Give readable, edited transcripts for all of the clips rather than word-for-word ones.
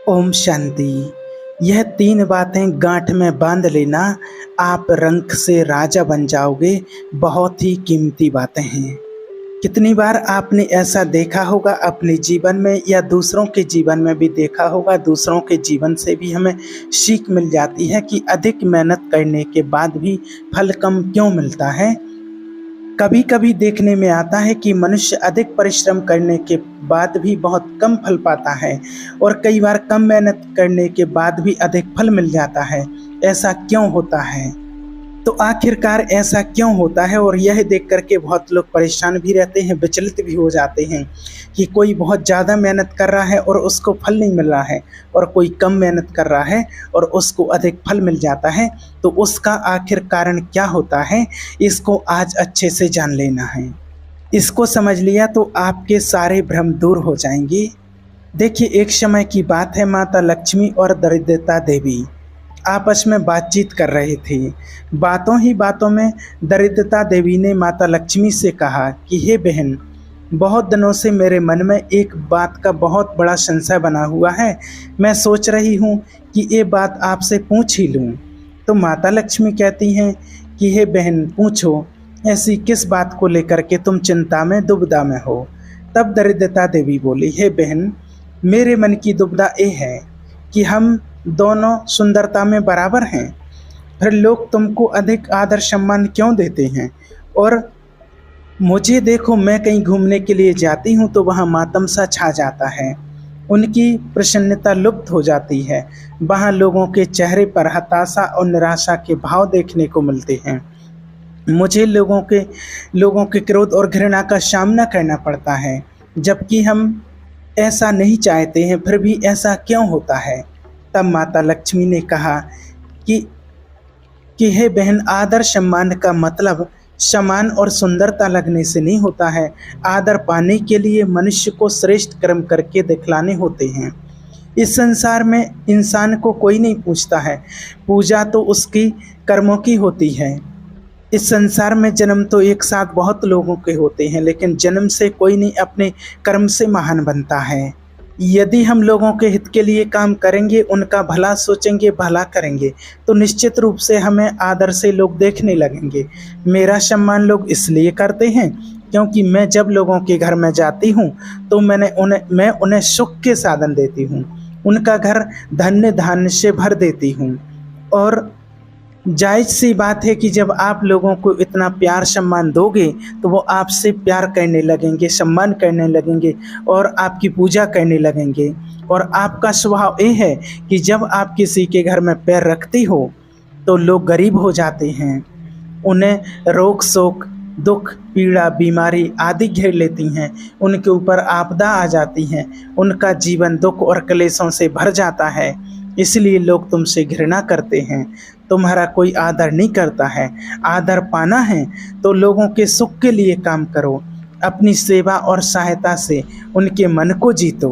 ओम शांति। यह 3 बातें गांठ में बांध लेना, आप रंक से राजा बन जाओगे। बहुत ही कीमती बातें हैं। कितनी बार आपने ऐसा देखा होगा अपने जीवन में या दूसरों के जीवन में भी देखा होगा। दूसरों के जीवन से भी हमें सीख मिल जाती है कि अधिक मेहनत करने के बाद भी फल कम क्यों मिलता है। कभी कभी देखने में आता है कि मनुष्य अधिक परिश्रम करने के बाद भी बहुत कम फल पाता है और कई बार कम मेहनत करने के बाद भी अधिक फल मिल जाता है। ऐसा क्यों होता है? तो आखिरकार ऐसा क्यों होता है? और यह देख करके बहुत लोग परेशान भी रहते हैं, विचलित भी हो जाते हैं कि कोई बहुत ज़्यादा मेहनत कर रहा है और उसको फल नहीं मिल रहा है, और कोई कम मेहनत कर रहा है और उसको अधिक फल मिल जाता है। तो उसका आखिर कारण क्या होता है, इसको आज अच्छे से जान लेना है। इसको समझ लिया तो आपके सारे भ्रम दूर हो जाएंगे। देखिए, एक समय की बात है, माता लक्ष्मी और दरिद्रता देवी आपस में बातचीत कर रहे थे। बातों ही बातों में दरिद्रता देवी ने माता लक्ष्मी से कहा कि हे बहन, बहुत दिनों से मेरे मन में एक बात का बहुत बड़ा संशय बना हुआ है। मैं सोच रही हूँ कि ये बात आपसे पूछ ही लूँ। तो माता लक्ष्मी कहती हैं कि हे बहन, पूछो, ऐसी किस बात को लेकर के तुम चिंता में दुविधा में हो। तब दरिद्रता देवी बोली, हे बहन, मेरे मन की दुविधा ये है कि हम दोनों सुंदरता में बराबर हैं, फिर लोग तुमको अधिक आदर सम्मान क्यों देते हैं? और मुझे देखो, मैं कहीं घूमने के लिए जाती हूँ तो वहाँ मातम सा छा जाता है, उनकी प्रसन्नता लुप्त हो जाती है। वहाँ लोगों के चेहरे पर हताशा और निराशा के भाव देखने को मिलते हैं। मुझे लोगों के क्रोध और घृणा का सामना करना पड़ता है, जबकि हम ऐसा नहीं चाहते हैं, फिर भी ऐसा क्यों होता है? तब माता लक्ष्मी ने कहा कि हे बहन, आदर सम्मान का मतलब समान और सुंदरता लगने से नहीं होता है। आदर पाने के लिए मनुष्य को श्रेष्ठ कर्म करके दिखलाने होते हैं। इस संसार में इंसान को कोई नहीं पूछता है, पूजा तो उसकी कर्मों की होती है। इस संसार में जन्म तो एक साथ बहुत लोगों के होते हैं, लेकिन जन्म से कोई नहीं अपने कर्म से महान बनता है। यदि हम लोगों के हित के लिए काम करेंगे, उनका भला सोचेंगे, भला करेंगे, तो निश्चित रूप से हमें आदर से लोग देखने लगेंगे। मेरा सम्मान लोग इसलिए करते हैं क्योंकि मैं जब लोगों के घर में जाती हूँ तो मैं उन्हें सुख के साधन देती हूँ, उनका घर धन्य धान्य से भर देती हूँ। और जायज़ सी बात है कि जब आप लोगों को इतना प्यार सम्मान दोगे तो वो आपसे प्यार करने लगेंगे, सम्मान करने लगेंगे और आपकी पूजा करने लगेंगे। और आपका स्वभाव ये है कि जब आप किसी के घर में पैर रखती हो तो लोग गरीब हो जाते हैं, उन्हें रोग शोक, दुख, पीड़ा, बीमारी आदि घेर लेती हैं, उनके ऊपर आपदा आ जाती हैं, उनका जीवन दुख और क्लेशों से भर जाता है। इसलिए लोग तुमसे घृणा करते हैं, तुम्हारा कोई आदर नहीं करता है। आदर पाना है तो लोगों के सुख के लिए काम करो, अपनी सेवा और सहायता से उनके मन को जीतो।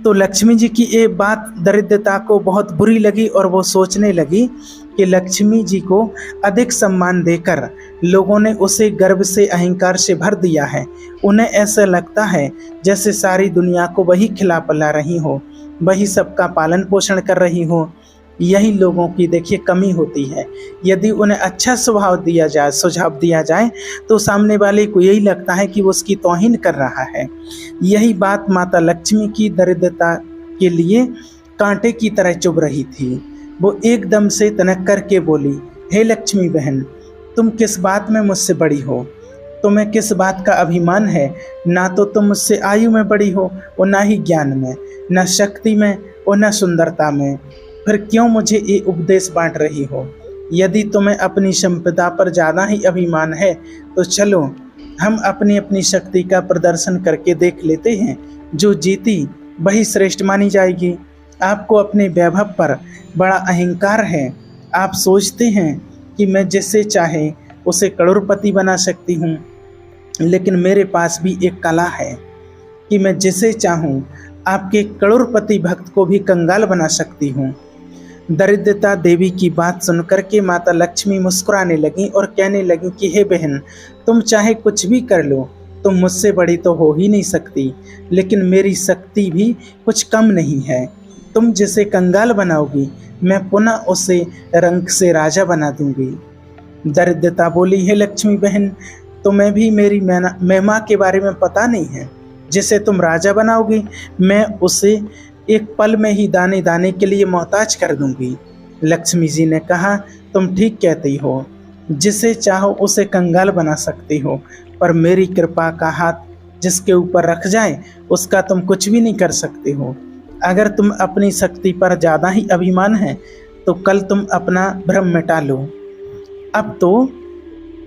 तो लक्ष्मी जी की ये बात दरिद्रता को बहुत बुरी लगी और वो सोचने लगी कि लक्ष्मी जी को अधिक सम्मान देकर लोगों ने उसे गर्व से, अहंकार से भर दिया है। उन्हें ऐसा लगता है जैसे सारी दुनिया को वही खिला पिला रही हो, वही सबका पालन पोषण कर रही हो। यही लोगों की देखिए कमी होती है। यदि उन्हें अच्छा सुझाव दिया जाए तो सामने वाले को यही लगता है कि वो उसकी तौहीन कर रहा है। यही बात माता लक्ष्मी की दरिद्रता के लिए कांटे की तरह चुभ रही थी। वो एकदम से तनक कर के बोली, हे लक्ष्मी बहन, तुम किस बात में मुझसे बड़ी हो? तुम्हें किस बात का अभिमान है? ना तो तुम मुझसे आयु में बड़ी हो और ना ही ज्ञान में, न शक्ति में और न सुंदरता में। फिर क्यों मुझे ये उपदेश बांट रही हो? यदि तुम्हें अपनी संपदा पर ज़्यादा ही अभिमान है तो चलो हम अपनी अपनी शक्ति का प्रदर्शन करके देख लेते हैं। जो जीती वही श्रेष्ठ मानी जाएगी। आपको अपने वैभव पर बड़ा अहंकार है। आप सोचते हैं कि मैं जिससे चाहे उसे करोड़पति बना सकती हूँ, लेकिन मेरे पास भी एक कला है कि मैं जिसे चाहूँ आपके करोड़पति भक्त को भी कंगाल बना सकती हूँ। दरिद्रता देवी की बात सुनकर के माता लक्ष्मी मुस्कुराने लगी और कहने लगी कि हे बहन, तुम चाहे कुछ भी कर लो, तुम मुझसे बड़ी तो हो ही नहीं सकती, लेकिन मेरी शक्ति भी कुछ कम नहीं है। तुम जिसे कंगाल बनाओगी, मैं पुनः उसे रंक से राजा बना दूंगी। दरिद्रता बोली, हे लक्ष्मी बहन, तुम्हें भी मेरी महिमा के बारे में पता नहीं है। जिसे तुम राजा बनाओगी, मैं उसे एक पल में ही दाने दाने के लिए मोहताज कर दूंगी। लक्ष्मी जी ने कहा, तुम ठीक कहती हो, जिसे चाहो उसे कंगाल बना सकती हो, पर मेरी कृपा का हाथ जिसके ऊपर रख जाए उसका तुम कुछ भी नहीं कर सकते हो। अगर तुम अपनी शक्ति पर ज़्यादा ही अभिमान है तो कल तुम अपना भ्रम मिटा लो। अब तो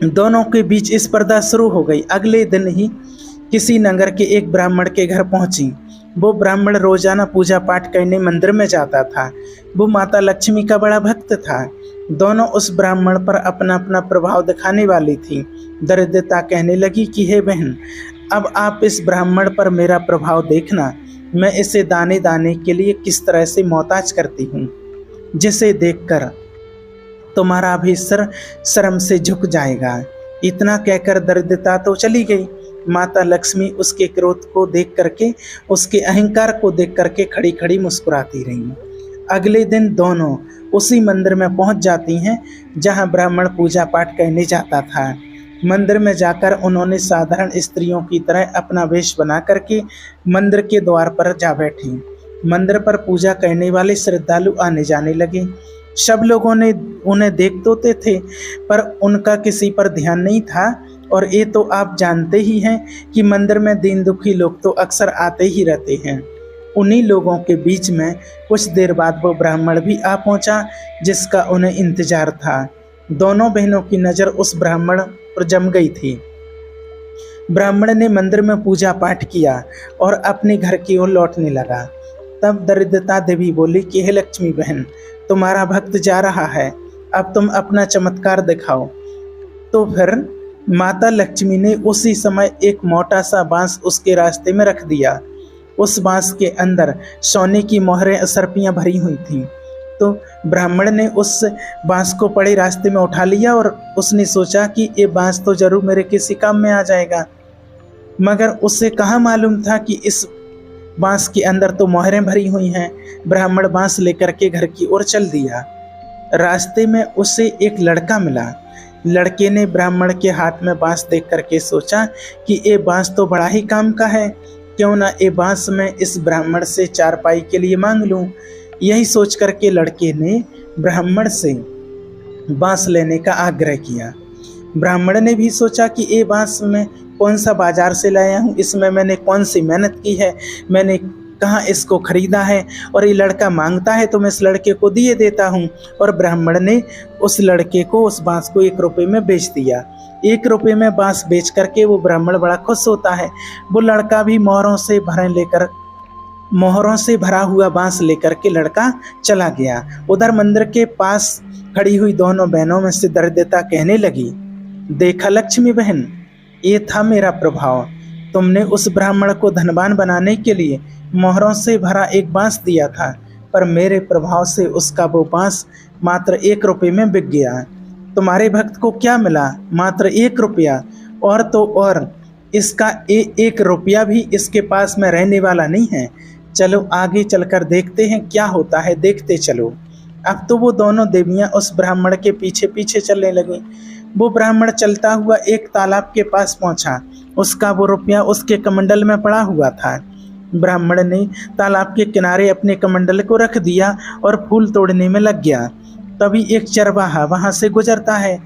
दोनों के बीच स्पर्धा शुरू हो गई। अगले दिन ही किसी नगर के एक ब्राह्मण के घर पहुंची। वो ब्राह्मण रोजाना पूजा पाठ करने मंदिर में जाता था। वो माता लक्ष्मी का बड़ा भक्त था। दोनों उस ब्राह्मण पर अपना अपना प्रभाव दिखाने वाली थी। दरिद्रता कहने लगी कि हे बहन, अब आप इस ब्राह्मण पर मेरा प्रभाव देखना। मैं इसे दाने दाने के लिए किस तरह से मोहताज करती हूँ, जिसे देखकर तुम्हारा भी सर शर्म से झुक जाएगा। इतना कहकर दरिद्रता तो चली गई। माता लक्ष्मी उसके क्रोध को देख करके, उसके अहंकार को देख करके खड़ी खड़ी मुस्कुराती रही। अगले दिन दोनों उसी मंदिर में पहुंच जाती हैं जहां ब्राह्मण पूजा पाठ करने जाता था। मंदिर में जाकर उन्होंने साधारण स्त्रियों की तरह अपना वेश बना करके मंदिर के द्वार पर जा बैठी। मंदिर पर पूजा करने वाले श्रद्धालु आने जाने लगे। सब लोगों ने उन्हें देख तो थे, पर उनका किसी पर ध्यान नहीं था। और ये तो आप जानते ही हैं कि मंदिर में दीन दुखी लोग तो अक्सर आते ही रहते हैं। उन्हीं लोगों के बीच में कुछ देर बाद वो ब्राह्मण भी आ पहुंचा जिसका उन्हें इंतजार था। दोनों बहनों की नज़र उस ब्राह्मण पर जम गई थी। ब्राह्मण ने मंदिर में पूजा पाठ किया और अपने घर की ओर लौटने लगा। तब दरिद्रता देवी बोली कि हे लक्ष्मी बहन, तुम्हारा भक्त जा रहा है, अब तुम अपना चमत्कार दिखाओ। तो फिर माता लक्ष्मी ने उसी समय एक मोटा सा बांस उसके रास्ते में रख दिया। उस बांस के अंदर सोने की मोहरें सर्पियां भरी हुई थीं। तो ब्राह्मण ने उस बांस को पड़े रास्ते में उठा लिया और उसने सोचा कि ये बांस तो जरूर मेरे किसी काम में आ जाएगा। मगर उसे कहाँ मालूम था कि इस बांस के अंदर तो मोहरें भरी हुई हैं। ब्राह्मण बांस लेकर के घर की ओर चल दिया। रास्ते में उसे एक लड़का मिला। लड़के ने ब्राह्मण के हाथ में बांस देख करके सोचा कि ये बांस तो बड़ा ही काम का है, क्यों ना ये बांस मैं इस ब्राह्मण से चारपाई के लिए मांग लूं। यही सोच करके लड़के ने ब्राह्मण से बांस लेने का आग्रह किया। ब्राह्मण ने भी सोचा कि ये बांस मैं कौन सा बाजार से लाया हूँ, इसमें मैंने कौन सी मेहनत की है, मैंने कहाँ इसको खरीदा है, और ये लड़का मांगता है तो मैं इस लड़के को दिए देता हूँ। और ब्राह्मण ने उस लड़के को उस बांस को 1 रुपये में बेच दिया। 1 रुपये में बांस बेच करके वो ब्राह्मण बड़ा खुश होता है। वो लड़का भी मोहरों से भरा हुआ बांस लेकर के लड़का चला गया। उधर मंदिर के पास खड़ी हुई दोनों बहनों में से दरिद्रता कहने लगी, देखा लक्ष्मी बहन, ये था मेरा प्रभाव। तुमने उस ब्राह्मण को धनवान बनाने के लिए मोहरों से भरा एक बांस दिया था, पर मेरे प्रभाव से उसका वो बांस मात्र 1 रुपये में बिक गया। तुम्हारे भक्त को क्या मिला? मात्र 1 रुपया। और तो और इसका 1 रुपया भी इसके पास में रहने वाला नहीं है। चलो आगे चलकर देखते हैं क्या होता है, देखते चलो। अब तो वो दोनों देवियाँ उस ब्राह्मण के पीछे पीछे चलने लगी। वो ब्राह्मण चलता हुआ एक तालाब के पास पहुंचा। उसका वो रुपया उसके कमंडल में पड़ा हुआ था। ब्राह्मण ने तालाब के किनारे अपने कमंडल को रख दिया और फूल तोड़ने में लग गया। तभी एक चरवाहा वहां से गुजरता है।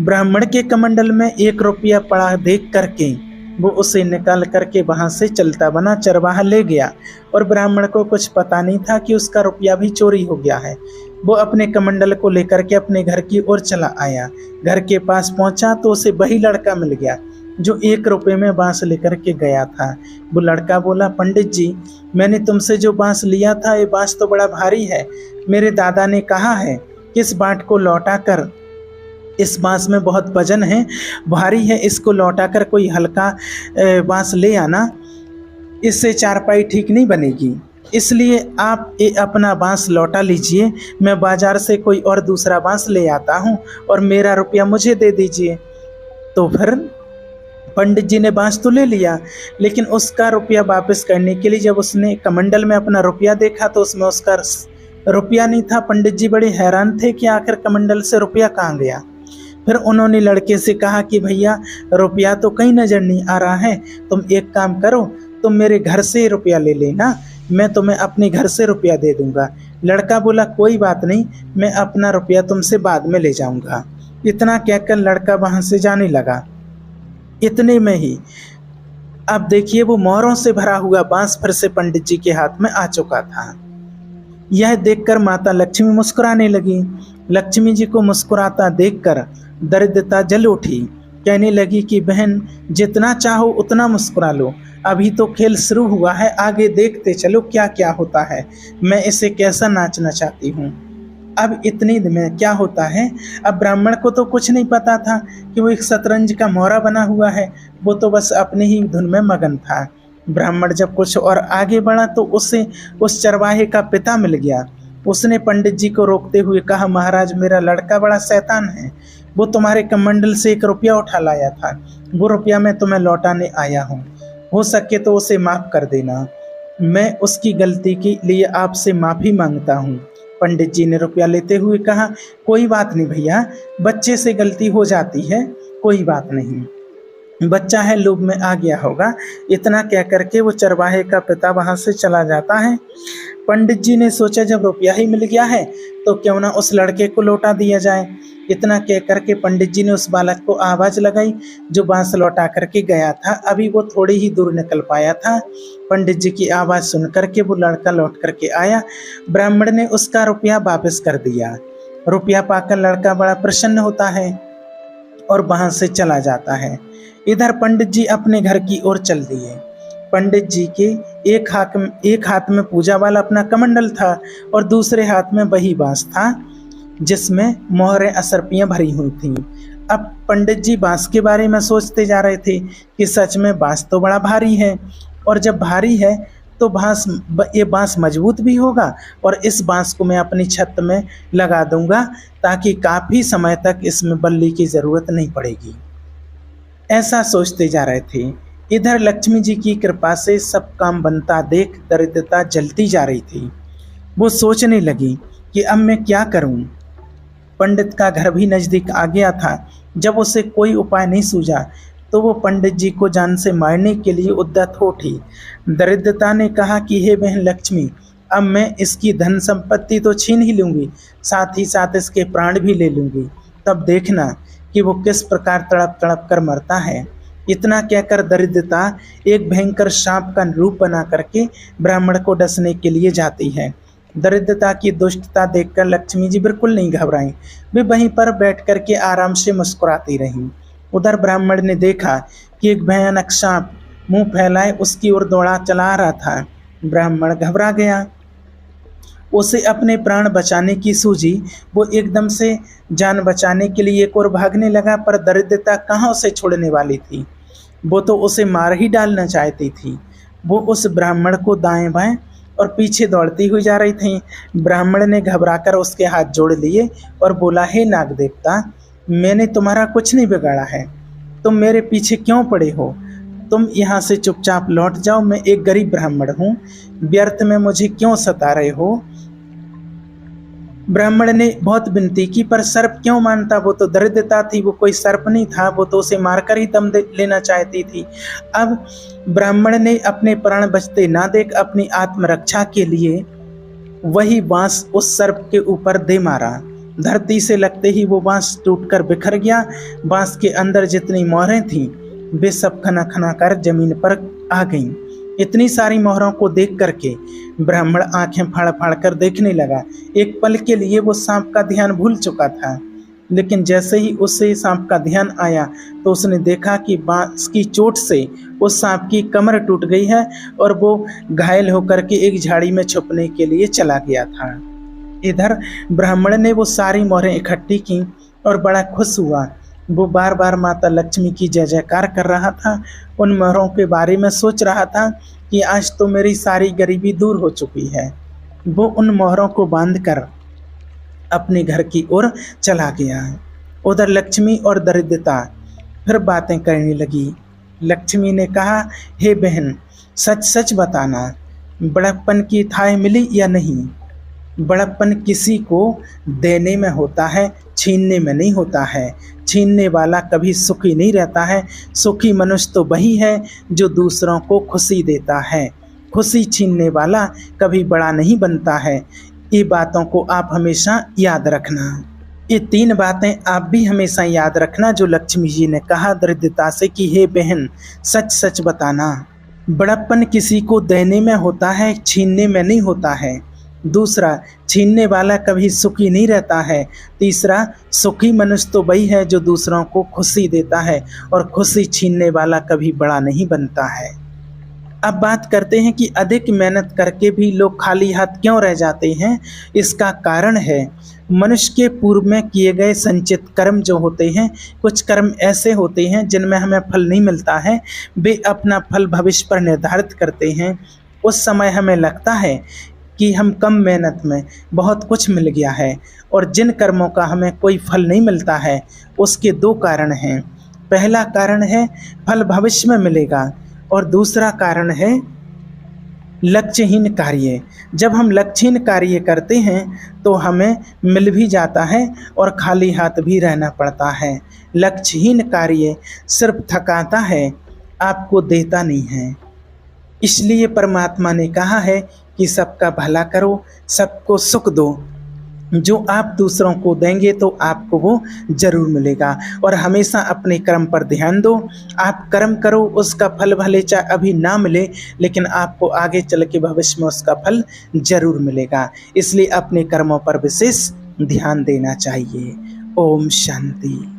ब्राह्मण के कमंडल में 1 रुपया पड़ा देख करके वो उसे निकाल करके वहां से चलता बना चरवाहा ले गया। और ब्राह्मण को कुछ पता नहीं था कि उसका रुपया भी चोरी हो गया है। वो अपने कमंडल को लेकर के अपने घर की ओर चला आया। घर के पास पहुंचा तो उसे वही लड़का मिल गया जो 1 रुपये में बांस लेकर के गया था। वो लड़का बोला, पंडित जी, मैंने तुमसे जो बांस लिया था ये बांस तो बड़ा भारी है। मेरे दादा ने कहा है कि इस बाट को लौटा कर, इस बांस में बहुत वजन है, भारी है, इसको लौटाकर कोई हल्का बांस ले आना, इससे चारपाई ठीक नहीं बनेगी। इसलिए आप ये अपना बांस लौटा लीजिए, मैं बाजार से कोई और दूसरा बांस ले आता हूँ और मेरा रुपया मुझे दे दीजिए। तो फिर पंडित जी ने बांस तो ले लिया, लेकिन उसका रुपया वापस करने के लिए जब उसने कमंडल में अपना रुपया देखा तो उसमें उसका रुपया नहीं था। पंडित जी बड़े हैरान थे कि आखिर कमंडल से रुपया कहाँ गया। फिर उन्होंने लड़के से कहा कि भैया रुपया तो कहीं नज़र नहीं आ रहा है, तुम एक काम करो, तुम मेरे घर से रुपया ले लेना, मैं तुम्हें अपने घर से रुपया दे दूंगा। लड़का बोला कोई बात नहीं, मैं अपना रुपया तुमसे बाद में ले जाऊंगा। इतना कहकर लड़का वहां से जाने लगा। इतने में ही अब देखिए वो मोहरों से भरा हुआ बांस फिर से पंडित जी के हाथ में आ चुका था। यह देखकर माता लक्ष्मी मुस्कुराने लगी। लक्ष्मी जी को मुस्कुराता देखकर दरिद्रता जल उठी। कहने लगी कि बहन जितना चाहो उतना मुस्कुरा लो, अभी तो खेल शुरू हुआ है, आगे देखते चलो क्या क्या होता है, मैं इसे कैसा नाचना चाहती हूँ। अब इतनी में क्या होता है, अब ब्राह्मण को तो कुछ नहीं पता था कि वो एक शतरंज का मोहरा बना हुआ है, वो तो बस अपनी ही धुन में मगन था। ब्राह्मण जब कुछ और आगे बढ़ा तो उसे उस चरवाहे का पिता मिल गया। उसने पंडित जी को रोकते हुए कहा, महाराज मेरा लड़का बड़ा शैतान है, वो तुम्हारे कमंडल से एक रुपया उठा लाया था, वो रुपया मैं तुम्हें लौटाने आया हूँ, हो सके तो उसे माफ़ कर देना, मैं उसकी गलती के लिए आपसे माफ़ी मांगता हूँ। पंडित जी ने रुपया लेते हुए कहा, कोई बात नहीं भैया, बच्चे से गलती हो जाती है, कोई बात नहीं, बच्चा है लोभ में आ गया होगा। इतना कह करके वो चरवाहे का पिता वहां से चला जाता है। पंडित जी ने सोचा जब रुपया ही मिल गया है तो क्यों ना उस लड़के को लौटा दिया जाए। इतना कह करके पंडित जी ने उस बालक को आवाज़ लगाई जो बांस लौटा करके गया था। अभी वो थोड़ी ही दूर निकल पाया था। पंडित जी की आवाज़ सुन करके वो लड़का लौट करके आया। ब्राह्मण ने उसका रुपया वापस कर दिया। रुपया पाकर लड़का बड़ा प्रसन्न होता है और वहाँ से चला जाता है। इधर पंडित जी अपने घर की ओर चल दिए। पंडित जी के एक हाथ में पूजा वाला अपना कमंडल था और दूसरे हाथ में वही बांस था जिसमें मोहरें असरपियाँ भरी हुई थीं। अब पंडित जी बांस के बारे में सोचते जा रहे थे कि सच में बांस तो बड़ा भारी है, और जब भारी है तो ये बांस मजबूत भी होगा, और इस बांस को मैं अपनी छत में लगा दूंगा ताकि काफ़ी समय तक इसमें बल्ली की ज़रूरत नहीं पड़ेगी। ऐसा सोचते जा रहे थे। इधर लक्ष्मी जी की कृपा से सब काम बनता देख दरिद्रता जलती जा रही थी। वो सोचने लगी कि अब मैं क्या करूं। पंडित का घर भी नज़दीक आ गया था। जब उसे कोई उपाय नहीं सूझा तो वो पंडित जी को जान से मारने के लिए उद्यत हो उठी। दरिद्रता ने कहा कि हे बहन लक्ष्मी, अब मैं इसकी धन संपत्ति तो छीन ही लूँगी, साथ ही साथ इसके प्राण भी ले लूँगी, तब देखना कि वो किस प्रकार तड़प तड़प कर मरता है। इतना कहकर दरिद्रता एक भयंकर सांप का रूप बना करके ब्राह्मण को डसने के लिए जाती है। दरिद्रता की दुष्टता देखकर लक्ष्मी जी बिल्कुल नहीं घबराईं। वे वहीं पर बैठ कर के आराम से मुस्कुराती रहीं। उधर ब्राह्मण ने देखा कि एक भयानक सांप मुंह फैलाए उसकी ओर दौड़ा चला आ रहा था। ब्राह्मण घबरा गया। उसे अपने प्राण बचाने की सूझी। वो एकदम से जान बचाने के लिए एक ओर भागने लगा, पर दरिद्रता कहाँ उसे छोड़ने वाली थी। वो तो उसे मार ही डालना चाहती थी। वो उस ब्राह्मण को दाएं बाएं और पीछे दौड़ती हुई जा रही थी। ब्राह्मण ने घबराकर उसके हाथ जोड़ लिए और बोला, हे नाग देवता, मैंने तुम्हारा कुछ नहीं बिगाड़ा है, तुम मेरे पीछे क्यों पड़े हो? तुम यहाँ से चुपचाप लौट जाओ, मैं एक गरीब ब्राह्मण हूँ, व्यर्थ में मुझे क्यों सता रहे हो? ब्राह्मण ने बहुत विनती की, पर सर्प क्यों मानता? वो तो दरिद्रता थी, वो कोई सर्प नहीं था, वो तो उसे मारकर ही दम लेना चाहती थी। अब ब्राह्मण ने अपने प्राण बचते ना देख अपनी आत्मरक्षा के लिए वही बांस उस सर्प के ऊपर दे मारा। धरती से लगते ही वो बांस टूटकर बिखर गया। बांस के अंदर जितनी मोहरें थीं वे सब खना खना कर जमीन पर आ गईं। इतनी सारी मोहरों को देख करके ब्राह्मण आंखें फाड़ फाड़ कर देखने लगा। एक पल के लिए वो सांप का ध्यान भूल चुका था, लेकिन जैसे ही उसे सांप का ध्यान आया तो उसने देखा कि बांस की चोट से उस सांप की कमर टूट गई है और वो घायल होकर के एक झाड़ी में छुपने के लिए चला गया था। इधर ब्राह्मण ने वो सारी मोहरें इकट्ठी की और बड़ा खुश हुआ। वो बार बार माता लक्ष्मी की जय जयकार कर रहा था। उन मोहरों के बारे में सोच रहा था कि आज तो मेरी सारी गरीबी दूर हो चुकी है। वो उन मोहरों को बांधकर अपने घर की ओर चला गया। उधर लक्ष्मी और दरिद्रता फिर बातें करने लगी। लक्ष्मी ने कहा, हे बहन, सच सच बताना, बड़प्पन की थाह मिली या नहीं? बड़प्पन किसी को देने में होता है, छीनने में नहीं होता है। छीनने वाला कभी सुखी नहीं रहता है। सुखी मनुष्य तो वही है जो दूसरों को खुशी देता है। खुशी छीनने वाला कभी बड़ा नहीं बनता है। ये बातों को आप हमेशा याद रखना। ये 3 बातें आप भी हमेशा याद रखना जो लक्ष्मी जी ने कहा दरिद्रता से कि हे बहन, सच सच बताना, बड़प्पन किसी को देने में होता है, छीनने में नहीं होता है। दूसरा, छीनने वाला कभी सुखी नहीं रहता है। तीसरा, सुखी मनुष्य तो वही है जो दूसरों को खुशी देता है, और खुशी छीनने वाला कभी बड़ा नहीं बनता है। अब बात करते हैं कि अधिक मेहनत करके भी लोग खाली हाथ क्यों रह जाते हैं। इसका कारण है मनुष्य के पूर्व में किए गए संचित कर्म जो होते हैं। कुछ कर्म ऐसे होते हैं जिनमें हमें फल नहीं मिलता है, वे अपना फल भविष्य पर निर्धारित करते हैं। उस समय हमें लगता है कि हम कम मेहनत में बहुत कुछ मिल गया है, और जिन कर्मों का हमें कोई फल नहीं मिलता है उसके 2 कारण हैं। पहला कारण है फल भविष्य में मिलेगा, और दूसरा कारण है लक्ष्यहीन कार्य। जब हम लक्ष्यहीन कार्य करते हैं तो हमें मिल भी जाता है और खाली हाथ भी रहना पड़ता है। लक्ष्यहीन कार्य सिर्फ थकाता है, आपको देता नहीं है। इसलिए परमात्मा ने कहा है कि सबका भला करो, सबको सुख दो। जो आप दूसरों को देंगे तो आपको वो जरूर मिलेगा। और हमेशा अपने कर्म पर ध्यान दो। आप कर्म करो, उसका फल भले चाहे अभी ना मिले, लेकिन आपको आगे चल के भविष्य में उसका फल जरूर मिलेगा। इसलिए अपने कर्मों पर विशेष ध्यान देना चाहिए। ओम शांति।